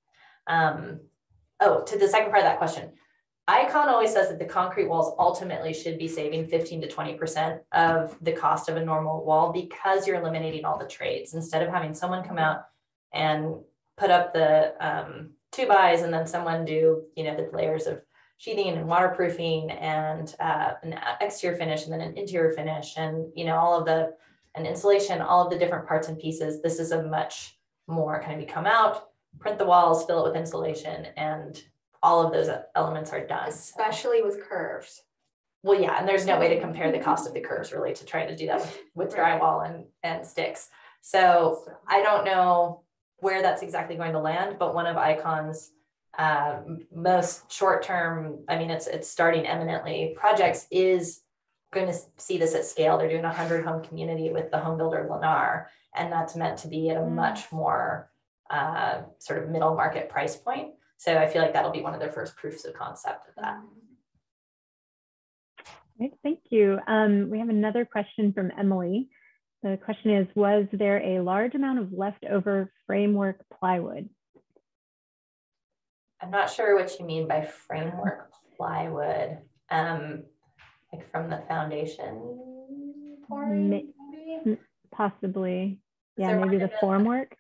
Oh, to the second part of that question, Icon always says that the concrete walls ultimately should be saving 15 to 20% of the cost of a normal wall, because you're eliminating all the trades. Instead of having someone come out and put up the 2x and then someone do, you know, the layers of sheathing and waterproofing and an exterior finish and then an interior finish and, you know, all of the, and insulation, all of the different parts and pieces. This is a much more kind of, you come out, print the walls, fill it with insulation, and all of those elements are done. Especially with curves. Well, yeah, and there's no way to compare the cost of the curves really to try to do that with drywall and sticks. So I don't know where that's exactly going to land, but one of Icon's most short-term, I mean, it's starting eminently projects is going to see this at scale. They're doing a 100-home community with the home builder Lennar, and that's meant to be at a much more sort of middle market price point. So I feel like that'll be one of their first proofs of concept of that. Great, thank you. We have another question from Emily. The question is, was there a large amount of leftover framework plywood? I'm not sure what you mean by framework plywood. Like from the foundation pouring, maybe? Possibly. Yeah, maybe the formwork.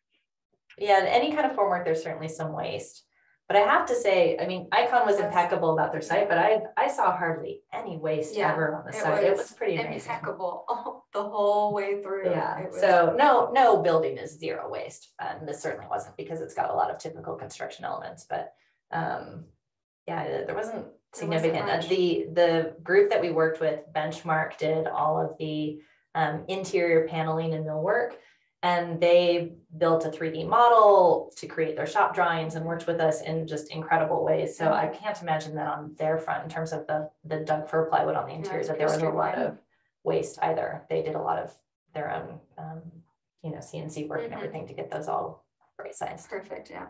yeah, any kind of formwork, there's certainly some waste. But I have to say, I mean, Icon was impeccable about their site, but I saw hardly any waste ever on the site. It was pretty amazing. Impeccable the whole way through. Yeah. So no building is zero waste. And this certainly wasn't, because it's got a lot of typical construction elements. But yeah, there wasn't significant. The group that we worked with, Benchmark, did all of the interior paneling and millwork. And they built a 3D model to create their shop drawings and worked with us in just incredible ways. So I can't imagine that on their front, in terms of the Doug fir plywood on the interior, that there was a lot of waste either. They did a lot of their own, you know, CNC work and everything to get those all right sized. Perfect, yeah.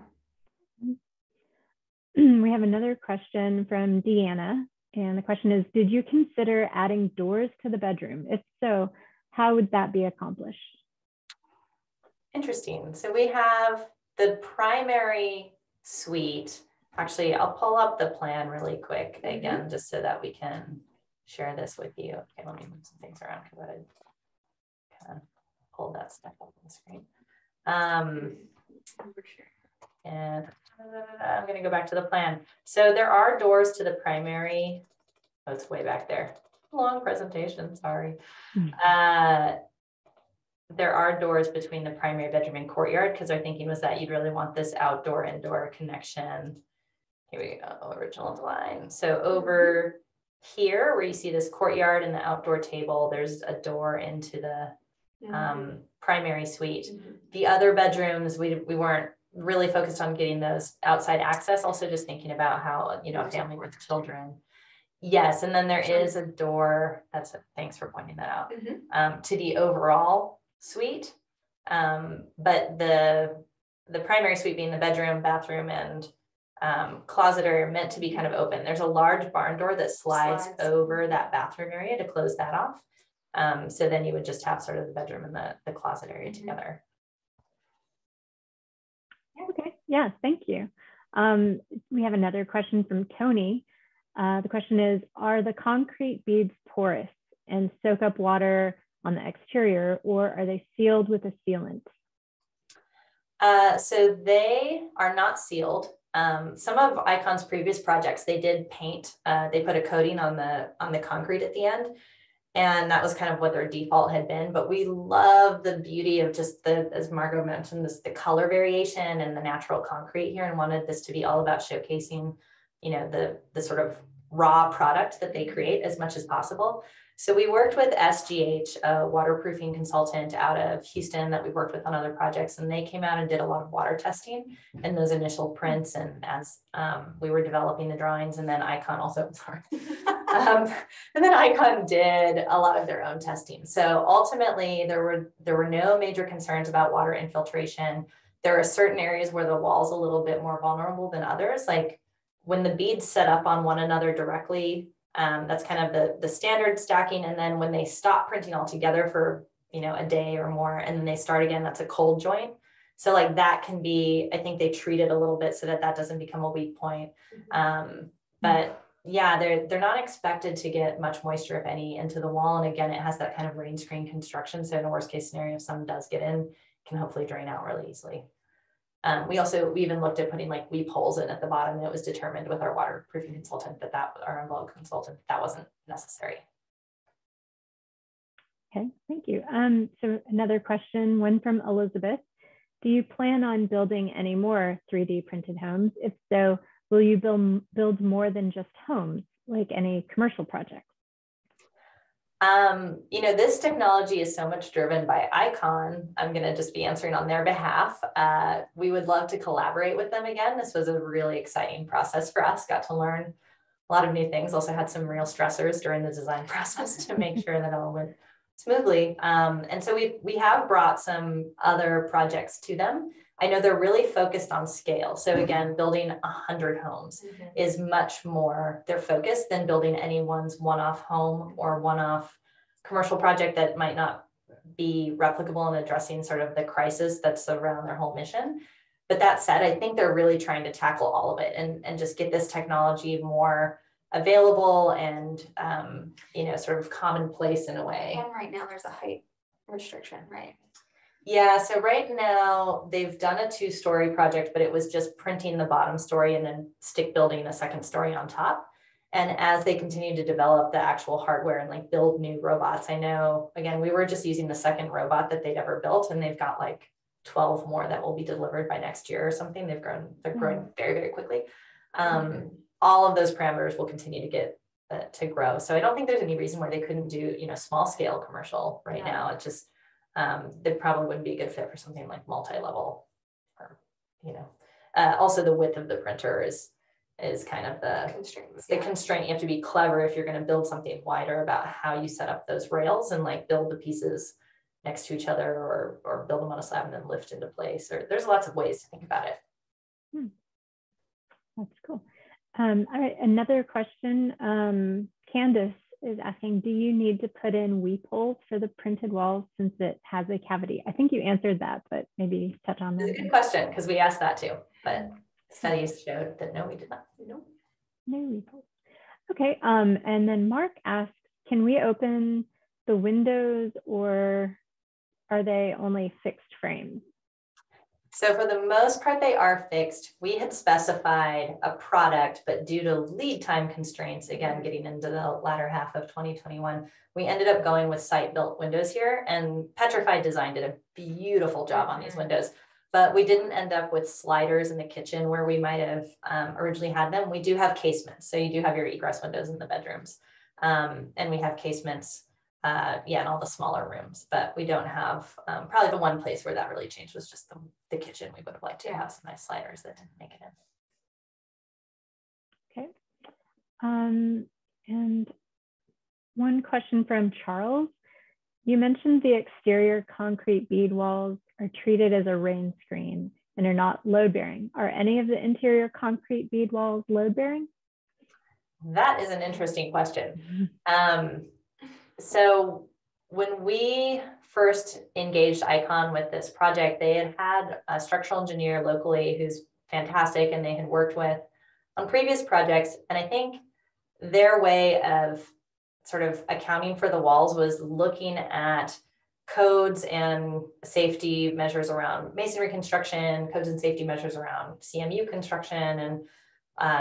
We have another question from Deanna. And the question is, did you consider adding doors to the bedroom? If so, how would that be accomplished? Interesting. So we have the primary suite. Actually, I'll pull up the plan really quick again, just so that we can share this with you. Okay, let me move some things around because I kind of pulled that stuff up on the screen. And I'm going to go back to the plan. So there are doors to the primary. Oh, it's way back there. Long presentation, sorry. There are doors between the primary bedroom and courtyard, because our thinking was that you'd really want this outdoor-indoor connection. Here we go, original design. So over here, where you see this courtyard and the outdoor table, there's a door into the primary suite. The other bedrooms, we weren't really focused on getting those outside access, also just thinking about how, you know, a family with children. Yes, and then there is a door, thanks for pointing that out, to the overall suite, but the primary suite being the bedroom, bathroom, and closet area meant to be kind of open. There's a large barn door that slides over that bathroom area to close that off. So then you would just have sort of the bedroom and the closet area together. Okay, yeah, thank you. We have another question from Tony. The question is, are the concrete beads porous and soak up water on the exterior, or are they sealed with a sealant? So they are not sealed. Some of Icon's previous projects, they did paint, they put a coating on the concrete at the end, and that was kind of what their default had been. But we love the beauty of just as Margot mentioned, the color variation and the natural concrete here, and wanted this to be all about showcasing, you know, the sort of raw product that they create as much as possible. So we worked with SGH, a waterproofing consultant out of Houston that we worked with on other projects, and they came out and did a lot of water testing in those initial prints. And as we were developing the drawings, and then Icon also, sorry, and then Icon did a lot of their own testing. So ultimately, there were no major concerns about water infiltration. There are certain areas where the wall's a little bit more vulnerable than others, like when the beads set up on one another directly. That's kind of the standard stacking. And then when they stop printing altogether for, you know, a day or more, and then they start again, that's a cold joint. So like that can be, I think they treat it a little bit so that doesn't become a weak point. But yeah, they're not expected to get much moisture, if any, into the wall. And again, it has that kind of rain screen construction. So in a worst case scenario, if some does get in, it can hopefully drain out really easily. We even looked at putting like weep holes in at the bottom, and it was determined with our waterproofing consultant our envelope consultant, that wasn't necessary. Okay, thank you. So another question, one from Elizabeth. Do you plan on building any more 3D printed homes? If so, will you build more than just homes, like any commercial projects? You know, this technology is so much driven by Icon. I'm going to just be answering on their behalf. We would love to collaborate with them again. This was a really exciting process for us. Got to learn a lot of new things. Also had some real stressors during the design process to make sure that all went smoothly. And so we have brought some other projects to them. I know they're really focused on scale. So again, building 100 homes is much more their focus than building anyone's one-off home or one-off commercial project that might not be replicable in addressing sort of the crisis that's around their whole mission. But that said, I think they're really trying to tackle all of it and just get this technology more available and, you know, sort of commonplace in a way. And right now there's a height restriction, right? Yeah, so right now they've done a 2-story project, but it was just printing the bottom story and then stick building a second story on top. And as they continue to develop the actual hardware and like build new robots, I know, again, we were just using the second robot that they'd ever built, and they've got like 12 more that will be delivered by next year or something. They're growing very, very quickly. All of those parameters will continue to get to grow. So I don't think there's any reason why they couldn't do, small scale commercial right now. It just, they probably wouldn't be a good fit for something like multi-level, or, also the width of the printer is kind of the constraint. You have to be clever if you're going to build something wider about how you set up those rails and like build the pieces next to each other, or build them on a slab and then lift into place. Or there's lots of ways to think about it. That's cool. All right, another question. Candace is asking, do you need to put in weep holes for the printed walls since it has a cavity? I think you answered that, but maybe touch on that. It's a good question, because we asked that too, but studies showed that no, we did not. No weep holes. Okay, and then Mark asks, can we open the windows, or are they only fixed frames? So for the most part, they are fixed. We had specified a product, but due to lead time constraints, again, getting into the latter half of 2021, we ended up going with site-built windows here, and Petrified Design did a beautiful job on these windows, but we didn't end up with sliders in the kitchen where we might have originally had them. We do have casements, so you do have your egress windows in the bedrooms, and we have casements in all the smaller rooms, but we don't have, probably the one place where that really changed was just the kitchen. We would have liked to have some nice sliders that didn't make it in. Okay. And one question from Charles. You mentioned the exterior concrete bead walls are treated as a rain screen and are not load bearing. Are any of the interior concrete bead walls load bearing? That is an interesting question. So when we first engaged Icon with this project, they had a structural engineer locally who's fantastic, and they had worked with on previous projects. And I think their way of sort of accounting for the walls was looking at codes and safety measures around masonry construction, codes and safety measures around CMU construction, and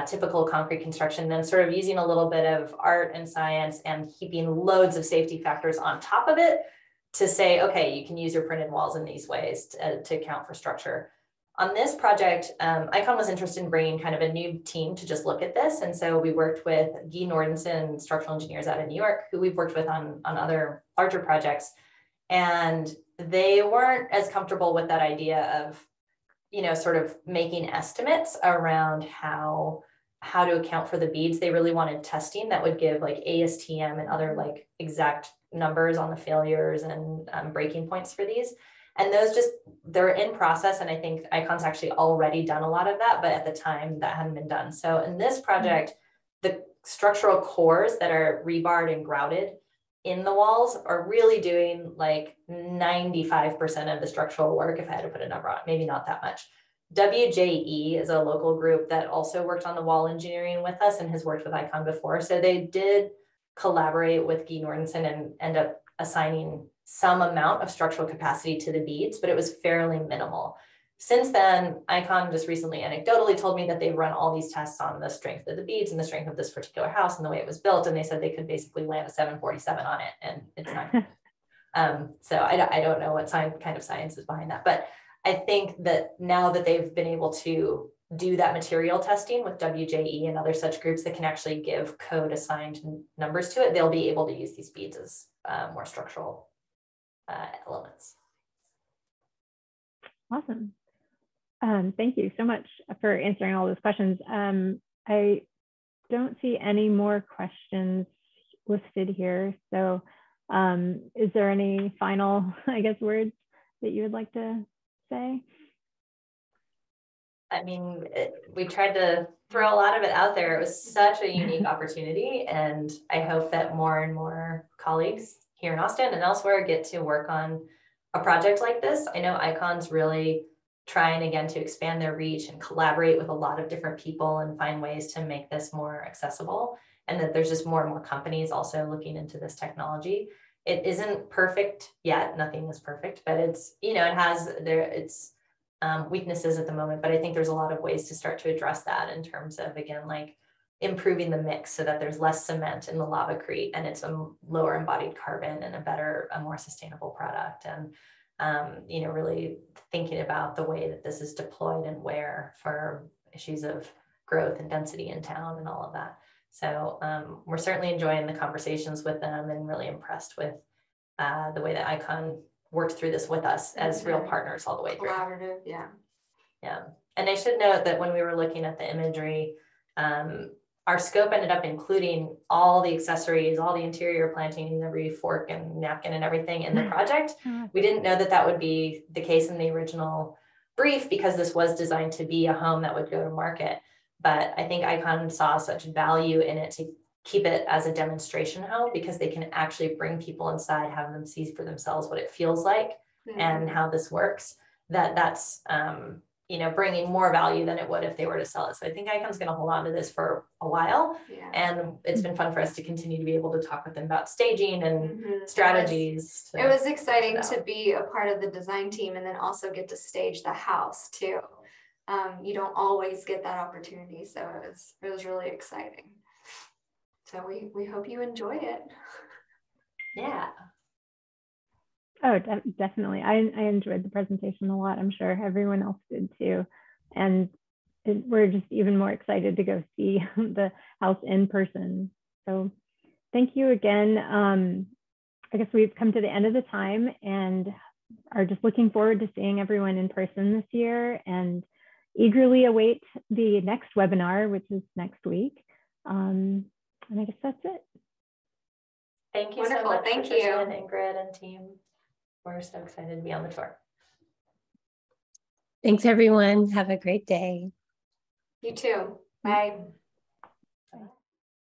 typical concrete construction, then sort of using a little bit of art and science and heaping loads of safety factors on top of it to say, okay, you can use your printed walls in these ways to account for structure. On this project, Icon was interested in bringing kind of a new team to just look at this. And so we worked with Guy Nordenson, structural engineers out of New York, who we've worked with on other larger projects. And they weren't as comfortable with that idea of sort of making estimates around how to account for the beads. They really wanted testing that would give like ASTM and other like exact numbers on the failures and breaking points for these. And those they're in process. And I think Icon's actually already done a lot of that, but at the time that hadn't been done. So in this project, the structural cores that are rebarred and grouted in the walls are really doing like 95% of the structural work, if I had to put a number on it, maybe not that much. WJE is a local group that also worked on the wall engineering with us and has worked with Icon before. So they did collaborate with Guy Nordenson and end up assigning some amount of structural capacity to the beads, but it was fairly minimal. Since then, Icon just recently anecdotally told me that they run all these tests on the strength of the beads and the strength of this particular house and the way it was built. And they said they could basically land a 747 on it, and it's not. So I don't know what kind of science is behind that. But I think that now that they've been able to do that material testing with WJE and other such groups that can actually give code assigned numbers to it, they'll be able to use these beads as more structural elements. Awesome. Thank you so much for answering all those questions. I don't see any more questions listed here. So is there any final, words that you would like to say? I mean, we tried to throw a lot of it out there. It was such a unique opportunity, and I hope that more and more colleagues here in Austin and elsewhere get to work on a project like this. I know Icon's really trying again to expand their reach and collaborate with a lot of different people and find ways to make this more accessible, and that there's just more and more companies also looking into this technology. it isn't perfect yet. Nothing is perfect, but it's, you know, it has its weaknesses at the moment, but I think there's a lot of ways to start to address that in terms of, again, like improving the mix so that there's less cement in the lavacrete and it's a lower embodied carbon and a more sustainable product. And, you know, really thinking about the way that this is deployed and where for issues of growth and density in town and all of that. So we're certainly enjoying the conversations with them and really impressed with the way that Icon worked through this with us as real partners all the way through. Collaborative, yeah. Yeah. And I should note that when we were looking at the imagery, our scope ended up including all the accessories, all the interior planting, every fork and napkin and everything in the project. We didn't know that that would be the case in the original brief because this was designed to be a home that would go to market. But I think Icon saw such value in it to keep it as a demonstration home because they can actually bring people inside, have them see for themselves what it feels like and how this works. That's you know, bringing more value than it would if they were to sell it. So I think Icon's going to hold on to this for a while. Yeah. And it's been fun for us to continue to be able to talk with them about staging and strategies. It was exciting to be a part of the design team and then also get to stage the house too. You don't always get that opportunity. So it was really exciting. So we hope you enjoy it. Yeah. Oh, definitely. I enjoyed the presentation a lot. I'm sure everyone else did too. And we're just even more excited to go see the house in person. So thank you again. I guess we've come to the end of the time and are just looking forward to seeing everyone in person this year and eagerly await the next webinar, which is next week. And I guess that's it. Thank you so much, Patricia and Ingrid and team. We're so excited to be on the tour. Thanks, everyone. Have a great day. You too. Bye.